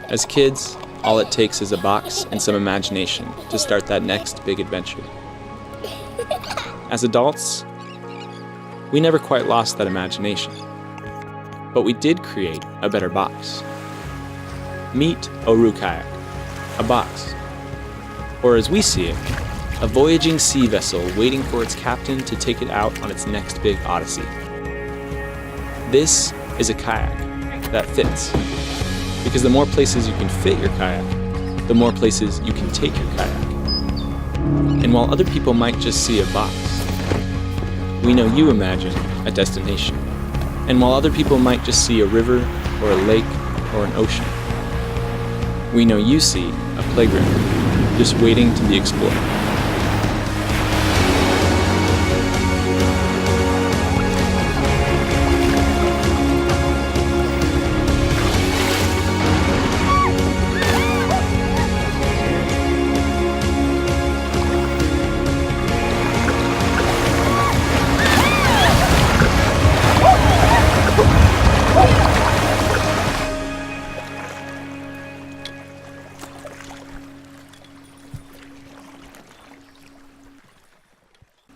As kids, all it takes is a box and some imagination to start that next big adventure. As adults, we never quite lost that imagination. But we did create a better box. Meet Orukayak, a box. Or as we see it, a voyaging sea vessel waiting for its captain to take it out on its next big odyssey. This is a kayak that fits. Because the more places you can fit your kayak, the more places you can take your kayak. And while other people might just see a box, we know you imagine a destination. And while other people might just see a river or a lake or an ocean, we know you see a playground just waiting to be explored.